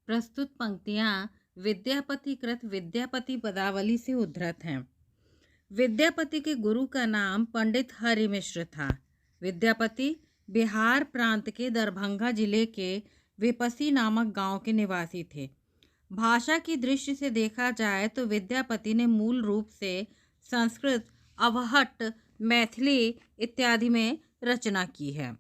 प्रस्तुत पंक्तियाँ विद्यापति कृत विद्यापति पदावली से उद्धृत हैं। विद्यापति के गुरु का नाम पंडित हरि मिश्र था। विद्यापति बिहार प्रांत के दरभंगा जिले के विपसी नामक गांव के निवासी थे। भाषा की दृष्टि से देखा जाए तो विद्यापति ने मूल रूप से संस्कृत, अवहट्ट, मैथिली इत्यादि में रचना की है।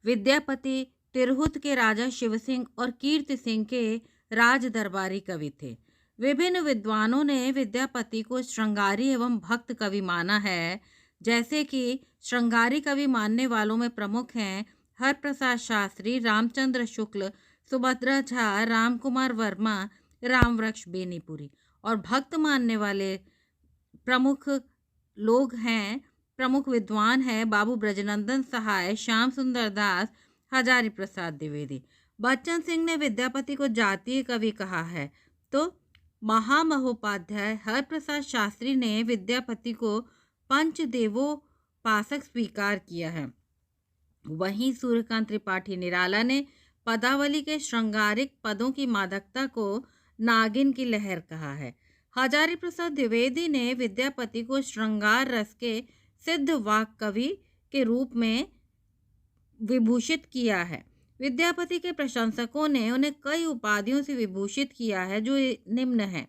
विद्यापति तिरहुत के राजा शिव सिंह और कीर्ति सिंह के राज दरबारी कवि थे। विभिन्न विद्वानों ने विद्यापति को श्रृंगारी एवं भक्त कवि माना है। जैसे कि श्रृंगारी कवि मानने वालों में प्रमुख हैं हरप्रसाद शास्त्री, रामचंद्र शुक्ल, सुभद्रा झा, रामकुमार वर्मा, रामवृक्ष बेनीपुरी। और भक्त मानने वाले प्रमुख लोग हैं, प्रमुख विद्वान हैं बाबू ब्रजनंदन सहाय, श्याम सुंदर दास, हजारी प्रसाद द्विवेदी। बच्चन सिंह ने विद्यापति को जातीय कवि कहा है, तो महामहोपाध्याय हरप्रसाद शास्त्री ने विद्यापति को पंचदेवोपासक स्वीकार किया है। वहीं सूर्यकांत त्रिपाठी निराला ने पदावली के श्रृंगारिक पदों की मादकता को नागिन की लहर कहा है। हजारी प्रसाद द्विवेदी ने विद्यापति को श्रृंगार रस के सिद्ध वाक कवि के रूप में विभूषित किया है। विद्यापति के प्रशंसकों ने उन्हें कई उपाधियों से विभूषित किया है, जो निम्न है,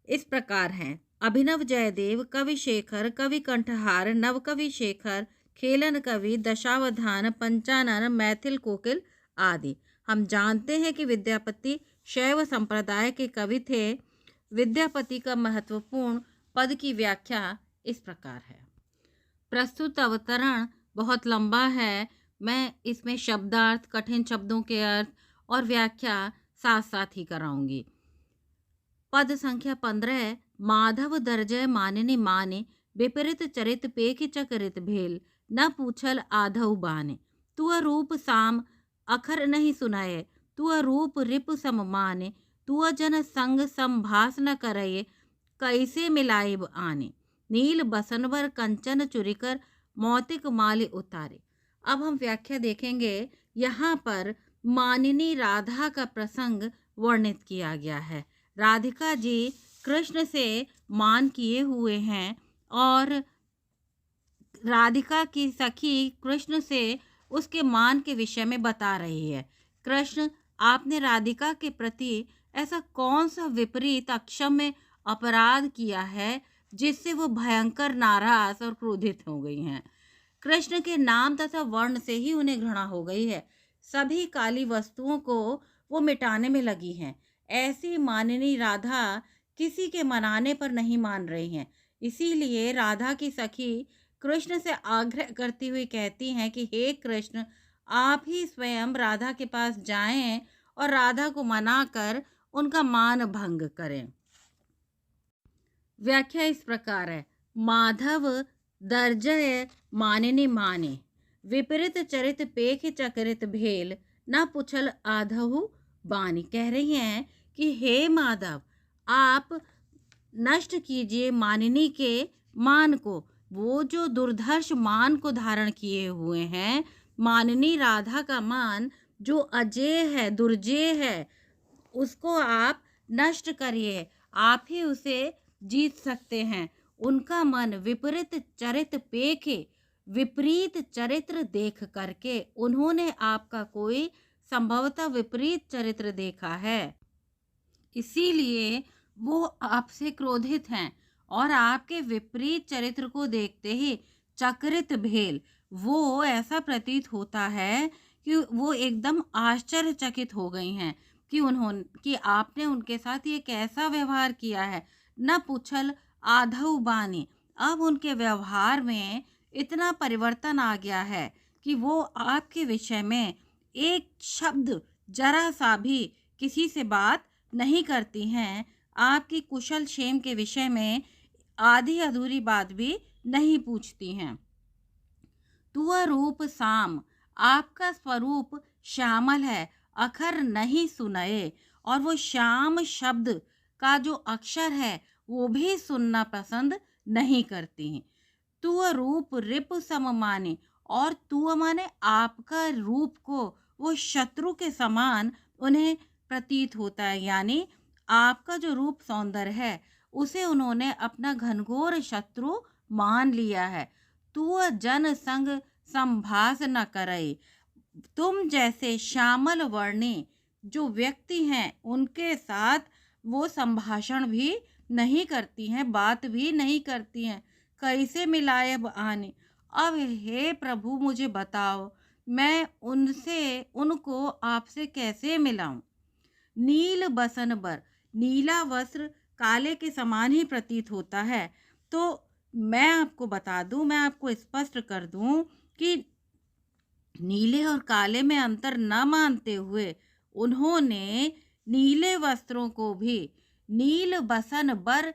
इस प्रकार हैं: अभिनव जयदेव, कवि शेखर, कवि कंठहार, नवकवि शेखर, खेलन कवि, दशावधान, पंचानन, मैथिल कोकिल आदि। हम जानते हैं कि विद्यापति शैव संप्रदाय के कवि थे। विद्यापति का महत्वपूर्ण पद की व्याख्या इस प्रकार है। प्रस्तुत अवतरण बहुत लंबा है, मैं इसमें शब्दार्थ, कठिन शब्दों के अर्थ और व्याख्या साथ साथ ही कराऊंगी। पद संख्या 15। माधव दर्जय मानने माने, विपरीत चरित पेख चकरित भेल, न पूछल आधव बाने। तू रूप साम अखर नहीं सुनाए, तू रूप रिप सम माने, तू जन संग संभास न करये, कैसे मिलाइब आने। नील बसनवर कंचन चुरिकर, मौतिक माल उतारे। अब हम व्याख्या देखेंगे। यहाँ पर मानिनी राधा का प्रसंग वर्णित किया गया है। राधिका जी कृष्ण से मान किए हुए हैं और राधिका की सखी कृष्ण से उसके मान के विषय में बता रही है। कृष्ण, आपने राधिका के प्रति ऐसा कौन सा विपरीत अक्षम्य अपराध किया है जिससे वो भयंकर नाराज और क्रोधित हो गई हैं। कृष्ण के नाम तथा वर्ण से ही उन्हें घृणा हो गई है। सभी काली वस्तुओं को वो मिटाने में लगी हैं। ऐसी माननी राधा किसी के मनाने पर नहीं मान रही हैं। इसीलिए राधा की सखी कृष्ण से आग्रह करती हुई कहती हैं कि हे कृष्ण, आप ही स्वयं राधा के पास जाएं और राधा को मनाकर उनका मान भंग करें। व्याख्या इस प्रकार है: माधव दर्जय मानने माने, विपरीत चरित पेख चकरित भेल, न पुछल आधहु बानी। कह रही हैं कि हे माधव, आप नष्ट कीजिए मानिनी के मान को। वो जो दुर्धर्ष मान को धारण किए हुए हैं, मानिनी राधा का मान जो अजेय है, दुर्जेय है, उसको आप नष्ट करिए। आप ही उसे जीत सकते हैं। उनका मन विपरीत चरित पेखे, विपरीत चरित्र देख करके उन्होंने आपका कोई संभवतः विपरीत चरित्र देखा है, इसीलिए वो आपसे क्रोधित हैं और आपके विपरीत चरित्र को देखते ही चक्रित भेल, वो ऐसा प्रतीत होता है कि वो एकदम आश्चर्यचकित हो गई हैं कि आपने उनके साथ ये कैसा व्यवहार किया है। न पूछल आधव बानी, अब उनके व्यवहार में इतना परिवर्तन आ गया है कि वो आपके विषय में एक शब्द जरा सा भी किसी से बात नहीं करती हैं। आपकी कुशल क्षेम के विषय में आधी अधूरी बात भी नहीं पूछती हैं। तुअ रूप साम, आपका स्वरूप श्यामल है, अखर नहीं सुनए, और वो श्याम शब्द का जो अक्षर है वो भी सुनना पसंद नहीं करती हैं। तुअ रूप रिप सम माने, और तुअ माने आपका रूप को वो शत्रु के समान उन्हें प्रतीत होता है। यानी आपका जो रूप सौंदर्य है उसे उन्होंने अपना घनघोर शत्रु मान लिया है। तू जन संग संभाष न करे, तुम जैसे श्यामल वर्णी जो व्यक्ति हैं उनके साथ वो संभाषण भी नहीं करती हैं, बात भी नहीं करती हैं। कैसे मिलाए अब आने। अब हे प्रभु मुझे बताओ, मैं उनसे उनको आपसे कैसे मिलाऊं। नील बसन बर, नीला वस्त्र काले के समान ही प्रतीत होता है। तो मैं आपको बता दूं, मैं आपको स्पष्ट कर दूं कि नीले और काले में अंतर न मानते हुए उन्होंने नीले वस्त्रों को भी नील बसन बर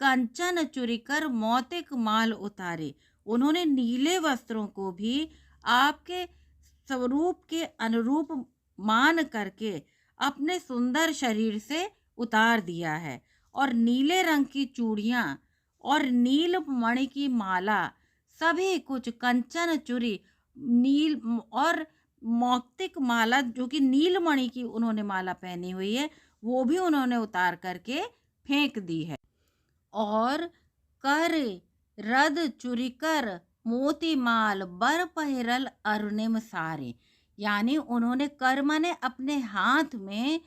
कंचन चुरिकर मौतिक माल उतारे। उन्होंने नीले वस्त्रों को भी आपके स्वरूप के अनुरूप मान करके अपने सुंदर शरीर से उतार दिया है। और नीले रंग की चूड़ियां और नील मणि की माला, सभी कुछ कंचन चूड़ी नील और मौक्तिक माला जो कि नीलमणि की उन्होंने माला पहनी हुई है, वो भी उन्होंने उतार करके फेंक दी है। और कर रद चुरिकर मोती माल बर पहिरल अरुणिम सारे, यानी उन्होंने कर माने अपने हाथ में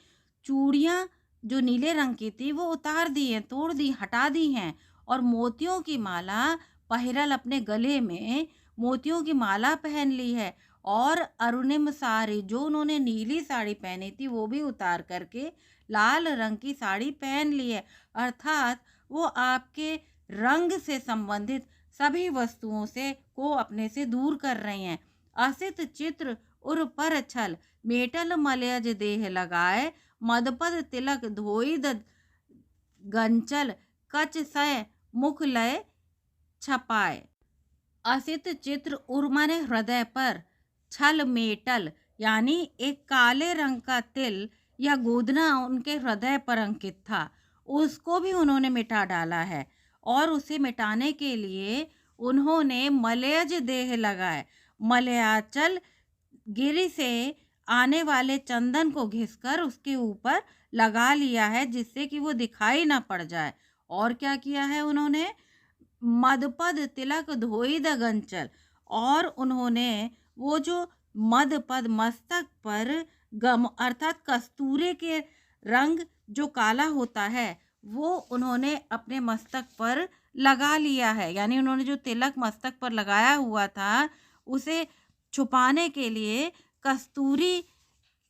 चूड़ियां जो नीले रंग की थी वो उतार दी हैं, तोड़ दी, हटा दी हैं। और मोतियों की माला पहिरल, अपने गले में मोतियों की माला पहन ली है। और अरुणिम साड़ी जो उन्होंने नीली साड़ी पहनी थी वो भी उतार करके लाल रंग की साड़ी पहन ली है। अर्थात वो आपके रंग से संबंधित सभी वस्तुओं से को अपने से दूर कर रही हैं। असित चित्र उर पर छल मेटल मलयज देह लगाए, मदपद तिलक धोई गंचल कच सय मुख लय छपाए। असित चित्र उर माने हृदय पर, छल मेटल यानी एक काले रंग का तिल या गोदना उनके हृदय पर अंकित था, उसको भी उन्होंने मिटा डाला है। और उसे मिटाने के लिए उन्होंने मलयज देह लगाए, मलयाचल गिरी से आने वाले चंदन को घिसकर उसके ऊपर लगा लिया है जिससे कि वो दिखाई ना पड़ जाए। और क्या किया है उन्होंने, मदपद तिलक धोई द गंचल, और उन्होंने वो जो मदपद मस्तक पर गम अर्थात कस्तूरे के रंग जो काला होता है वो उन्होंने अपने मस्तक पर लगा लिया है। यानी उन्होंने जो तिलक मस्तक पर लगाया हुआ था उसे छुपाने के लिए कस्तूरी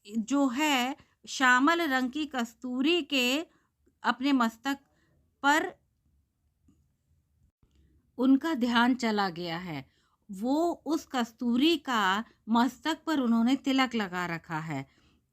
जो है, श्यामल रंग की कस्तूरी के अपने मस्तक पर उनका ध्यान चला गया है। वो उस कस्तूरी का मस्तक पर उन्होंने तिलक लगा रखा है।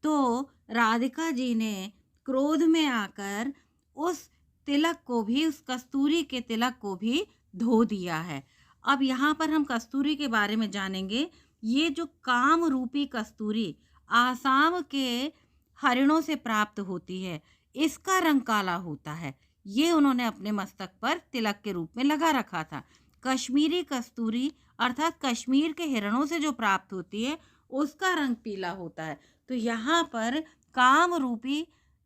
तो राधिका जी ने क्रोध में आकर उस तिलक को भी, उस कस्तूरी के तिलक को भी धो दिया है। अब यहाँ पर हम कस्तूरी के बारे में जानेंगे। ये जो काम रूपी कस्तूरी आसाम के हरिणों से प्राप्त होती है, इसका रंग काला होता है। ये उन्होंने अपने मस्तक पर तिलक के रूप में लगा रखा था। कश्मीरी कस्तूरी अर्थात कश्मीर के हिरणों से जो प्राप्त होती है उसका रंग पीला होता है। तो यहाँ पर काम रूपी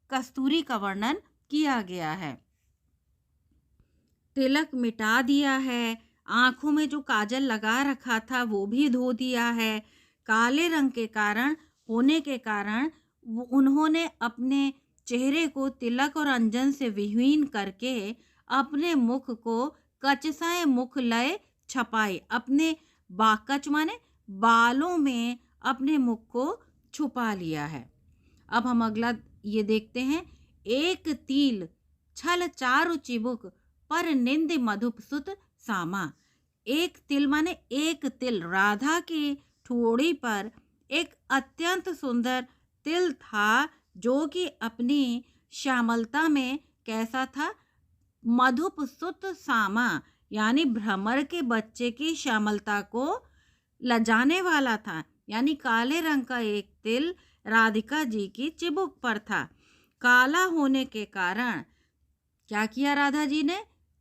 कस्तूरी का वर्णन किया गया है। तिलक मिटा दिया है, आंखों में जो काजल लगा रखा था वो भी धो दिया है। काले रंग के कारण होने के कारण उन्होंने अपने चेहरे को तिलक और अंजन से विहीन करके अपने मुख को कचसाए मुख लय छपाई, अपने कच माने बालों में अपने मुख को छुपा लिया है। अब हम अगला ये देखते हैं। एक तिल छल चारु चिबुक पर निंद मधुप सुत सामा। एक तिल माने एक तिल, राधा की ठोड़ी पर एक अत्यंत सुंदर तिल था जो कि अपनी श्यामलता में कैसा था, मधुप सुत सामा, यानी भ्रमर के बच्चे की श्यामलता को लजाने वाला था। यानी काले रंग का एक तिल राधिका जी की चिबुक पर था। काला होने के कारण क्या किया राधा जी ने,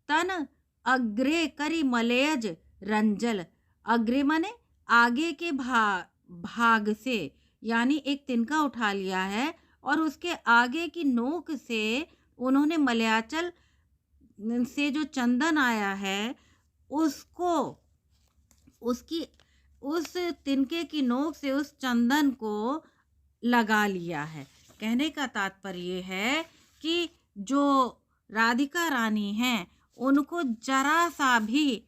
तन अग्रे करी मलयज रंजल, अग्रे माने आगे के भाग से यानी एक तिनका उठा लिया है और उसके आगे की नोक से उन्होंने मलयाचल से जो चंदन आया है उसको उसकी उस तिनके की नोक से उस चंदन को लगा लिया है। कहने का तात्पर्य ये है कि जो राधिका रानी हैं उनको जरा सा भी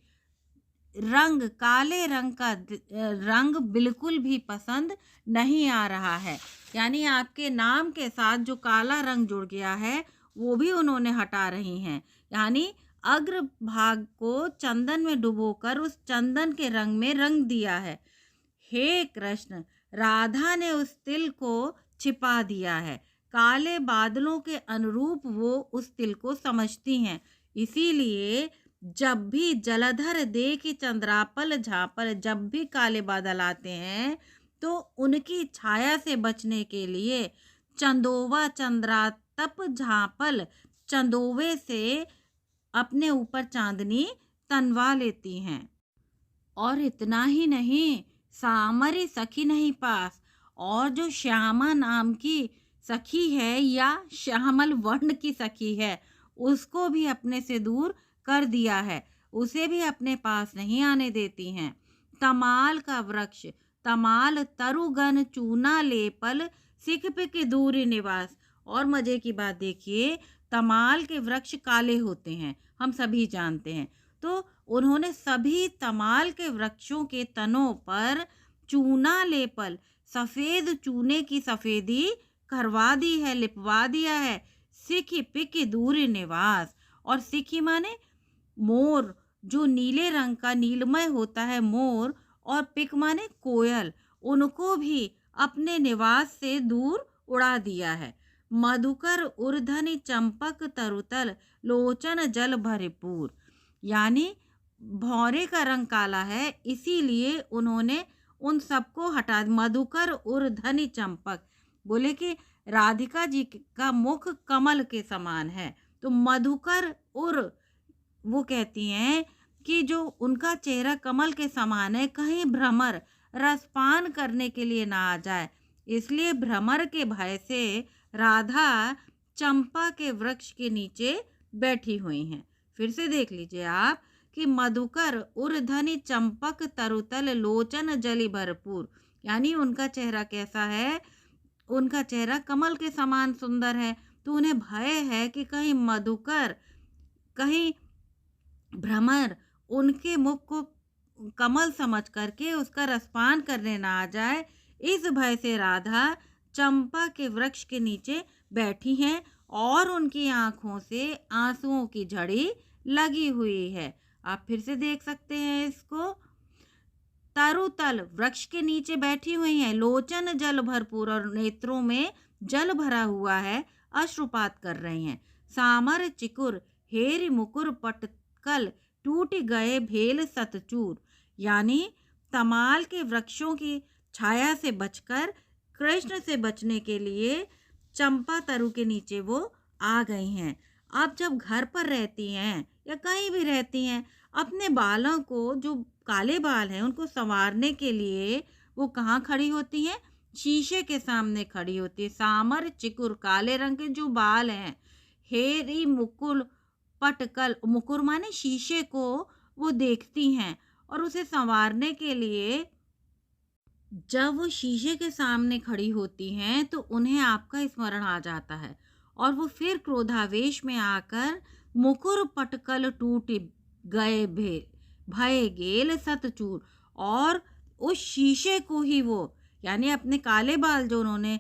रंग, काले रंग का रंग बिल्कुल भी पसंद नहीं आ रहा है। यानी आपके नाम के साथ जो काला रंग जुड़ गया है वो भी उन्होंने हटा रही हैं। यानी अग्र भाग को चंदन में डुबोकर उस चंदन के रंग में रंग दिया है। हे कृष्ण, राधा ने उस तिल को छिपा दिया है। काले बादलों के अनुरूप वो उस तिल को समझती हैं। इसीलिए जब भी जलधर देखी चंद्रापल झापल, जब भी काले बादल आते हैं तो उनकी छाया से बचने के लिए चंदोवा चंद्रातप झापल, चंदोवे से अपने ऊपर चांदनी तनवा लेती हैं। और इतना ही नहीं, सामरी सखी नहीं पास, और जो श्यामा नाम की सखी है या श्यामल वर्ण की सखी है उसको भी अपने से दूर कर दिया है, उसे भी अपने पास नहीं आने देती हैं। तमाल का वृक्ष, तमाल तरुगन चूना लेपल, सिख पिक दूरी निवास। और मजे की बात देखिए, तमाल के वृक्ष काले होते हैं, हम सभी जानते हैं। तो उन्होंने सभी तमाल के वृक्षों के तनों पर चूना लेपल, सफेद चूने की सफेदी करवा दी है, लिपवा दिया है। सिखी पिकी दूरी निवास, और सिखी माने मोर, जो नीले रंग का नीलमय होता है मोर, और पिक माने कोयल, उनको भी अपने निवास से दूर उड़ा दिया है। मधुकर उर्धनि चंपक तरुतल, लोचन जल भरपूर। यानी भौरे का रंग काला है, इसीलिए उन्होंने उन सबको हटा। मधुकर उर्धनि चंपक, बोले कि राधिका जी का मुख कमल के समान है, तो मधुकर उर, वो कहती हैं कि जो उनका चेहरा कमल के समान है, कहीं भ्रमर रसपान करने के लिए ना आ जाए, इसलिए भ्रमर के भय से राधा चंपा के वृक्ष के नीचे बैठी हुई हैं। फिर से देख लीजिए आप कि मधुकर उर्धनि चंपक तरुतल, लोचन जलि भरपूर। यानी उनका चेहरा कैसा है? उनका चेहरा कमल के समान सुंदर है, तो उन्हें भय है कि कहीं मधुकर, कहीं भ्रमर उनके मुख को कमल समझ करके उसका रसपान करने ना आ जाए। इस भय से राधा चंपा के वृक्ष के नीचे बैठी हैं और उनकी आंखों से आंसुओं की झड़ी लगी हुई है। आप फिर से देख सकते हैं इसको। तरुतल, वृक्ष के नीचे बैठी हुई हैं, लोचन जल भरपूर, और नेत्रों में जल भरा हुआ है, अश्रुपात कर रही हैं। सामर चिकुर, हेरी मुकुर पटकल, टूट गए भेल सतचूर। यानी तमाल के वृक्षों की छाया से बचकर, कृष्ण से बचने के लिए चंपा तरु के नीचे वो आ गई हैं। अब जब घर पर रहती हैं या कहीं भी रहती हैं, अपने बालों को, जो काले बाल हैं उनको संवारने के लिए वो कहाँ खड़ी होती हैं? शीशे के सामने खड़ी होती है। सामर चिकुर, काले रंग के जो बाल हैं, हेरी मुकुल पटकल, मुकुर माने शीशे को वो देखती हैं और उसे संवारने के लिए जब वो शीशे के सामने खड़ी होती हैं तो उन्हें आपका स्मरण आ जाता है और वो फिर क्रोधावेश में आकर मुकुर पटकल टूट गए भय गेल सतचूर, और उस शीशे को ही वो, यानी अपने काले बाल जो उन्होंने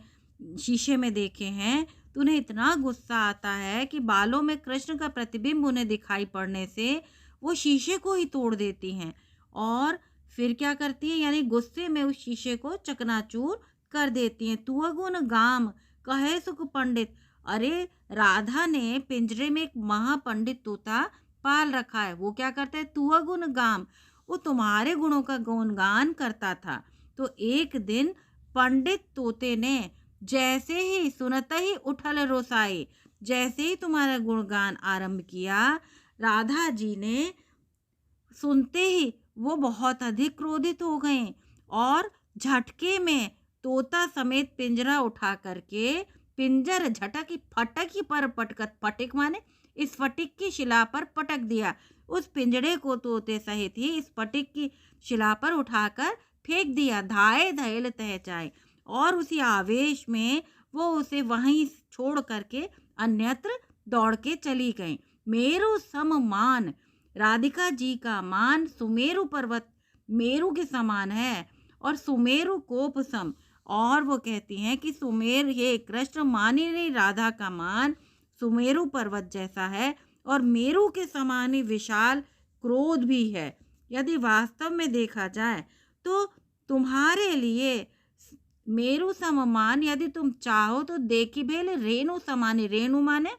शीशे में देखे हैं, तो उन्हें इतना गुस्सा आता है कि बालों में कृष्ण का प्रतिबिंब उन्हें दिखाई पड़ने से वो शीशे को ही तोड़ देती हैं और फिर क्या करती हैं, यानी गुस्से में उस शीशे को चकनाचूर कर देती हैं। तुअगुन गाम कहे सुख पंडित। अरे राधा ने पिंजरे में एक महापंडित तोता पाल रखा है, वो क्या करता है? तुअगुन गाम, वो तुम्हारे गुणों का गुणगान करता था। तो एक दिन पंडित तोते ने जैसे ही सुनते ही उठल रोसाई, जैसे ही तुम्हारा गुणगान आरंभ किया, राधा जी ने सुनते ही वो बहुत अधिक क्रोधित हो गए और झटके में तोता समेत पिंजरा उठा करके पिंजर झटक फटक ही पर पटक, फटिक माने इस फटिक की शिला पर पटक दिया। उस पिंजड़े को तोते सहित ही इस फटिक की शिला पर उठाकर फेंक दिया। धाए धैल तह जाए, और उसी आवेश में वो उसे वहीं छोड़ करके अन्यत्र दौड़ के चली गई। मेरु सम मान, राधिका जी का मान सुमेरु पर्वत मेरु के समान है, और सुमेरु कोप सम। और वो कहती हैं कि सुमेर, ये कृष्ण मानिनी राधा का मान सुमेरु पर्वत जैसा है, और मेरु के समान ही विशाल क्रोध भी है। यदि वास्तव में देखा जाए तो तुम्हारे लिए मेरु सममान, यदि तुम चाहो तो देखी भेल रेणु समानी, रेणु माने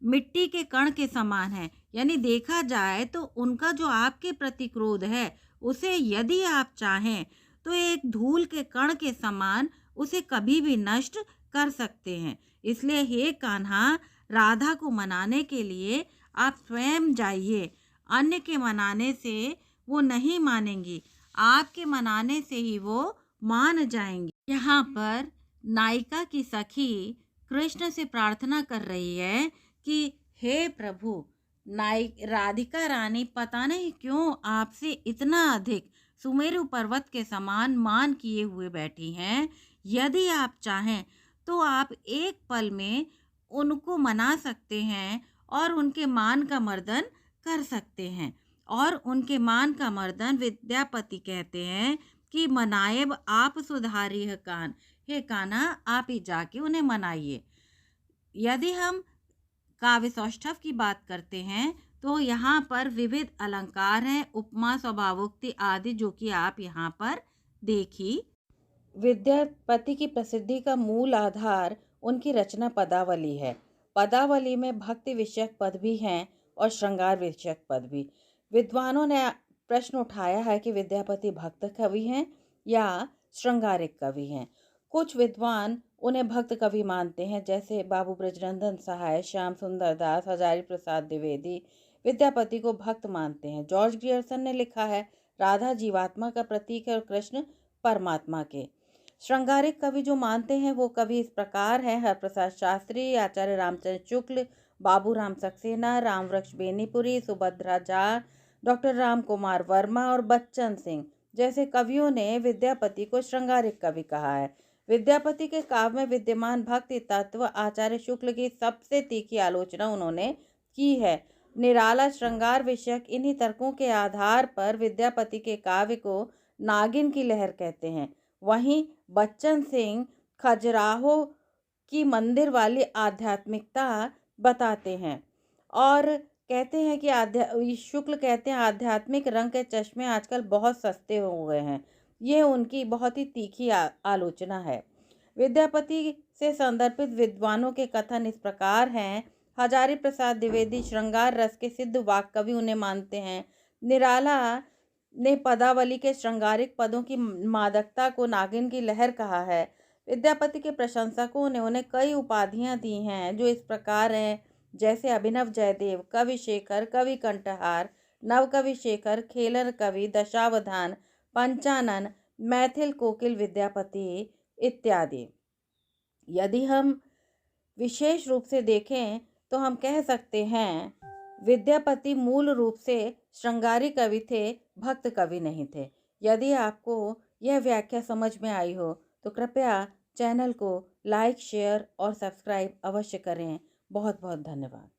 मिट्टी के कण के समान है। यानी देखा जाए तो उनका जो आपके प्रति क्रोध है, उसे यदि आप चाहें तो एक धूल के कण के समान उसे कभी भी नष्ट कर सकते हैं। इसलिए हे कान्हा, राधा को मनाने के लिए आप स्वयं जाइए। अन्य के मनाने से वो नहीं मानेंगी, आपके मनाने से ही वो मान जाएंगी। यहाँ पर नायिका की सखी कृष्ण से प्रार्थना कर रही है कि हे प्रभु, राधिका रानी पता नहीं क्यों आपसे इतना अधिक सुमेरु पर्वत के समान मान किए हुए बैठी हैं। यदि आप चाहें तो आप एक पल में उनको मना सकते हैं और उनके मान का मर्दन कर सकते हैं। और उनके मान का मर्दन विद्यापति कहते हैं कि मनाएब आप सुधारी है कान, हे कान्हा आप ही जाके उन्हें मनाइए। यदि हम काव्य सौष्ठव की बात करते हैं तो यहाँ पर विविध अलंकार हैं, उपमा, स्वभावोक्ति आदि, जो कि आप यहाँ पर देखी। विद्यापति की प्रसिद्धि का मूल आधार उनकी रचना पदावली है। पदावली में भक्ति विषयक पद भी हैं और श्रृंगार विषयक पद भी। विद्वानों ने प्रश्न उठाया है कि विद्यापति भक्त कवि हैं या श्रृंगारिक कवि हैं। कुछ विद्वान उन्हें भक्त कवि मानते हैं, जैसे बाबू ब्रजनंदन सहाय, श्याम सुंदर दास, हजारी प्रसाद द्विवेदी विद्यापति को भक्त मानते हैं। जॉर्ज ग्रियर्सन ने लिखा है, राधा जीवात्मा का प्रतीक है और कृष्ण परमात्मा के। श्रृंगारिक कवि जो मानते हैं वो कवि इस प्रकार हैं: हरप्रसाद शास्त्री, आचार्य रामचंद्र शुक्ल, बाबू राम सक्सेना, रामवृक्ष बेनीपुरी, सुभद्रा झा, डॉक्टर राम कुमार वर्मा और बच्चन सिंह जैसे कवियों ने विद्यापति को श्रृंगारिक कवि कहा है। विद्यापति के काव्य में विद्यमान भक्ति तत्व आचार्य शुक्ल की सबसे तीखी आलोचना उन्होंने की है। निराला श्रृंगार विषयक इन्हीं तर्कों के आधार पर विद्यापति के काव्य को नागिन की लहर कहते हैं। वहीं बच्चन सिंह खजुराहो की मंदिर वाली आध्यात्मिकता बताते हैं और कहते हैं कि शुक्ल कहते हैं आध्यात्मिक रंग के चश्मे आजकल बहुत सस्ते हो गए हैं। ये उनकी बहुत ही तीखी आलोचना है। विद्यापति से संदर्भित विद्वानों के कथन इस प्रकार हैं: हजारी प्रसाद द्विवेदी श्रृंगार रस के सिद्ध वाक कवि उन्हें मानते हैं। निराला ने पदावली के श्रृंगारिक पदों की मादकता को नागिन की लहर कहा है। विद्यापति के प्रशंसकों ने उन्हें कई उपाधियां दी हैं जो इस प्रकार हैं, जैसे अभिनव जयदेव, कवि शेखर, कवि कंठहार, नवकवि शेखर, खेलर कवि, दशावधान, पंचानन, मैथिल कोकिल विद्यापति इत्यादि। यदि हम विशेष रूप से देखें तो हम कह सकते हैं विद्यापति मूल रूप से श्रृंगारी कवि थे, भक्त कवि नहीं थे। यदि आपको यह व्याख्या समझ में आई हो तो कृपया चैनल को लाइक, शेयर और सब्सक्राइब अवश्य करें। बहुत बहुत धन्यवाद।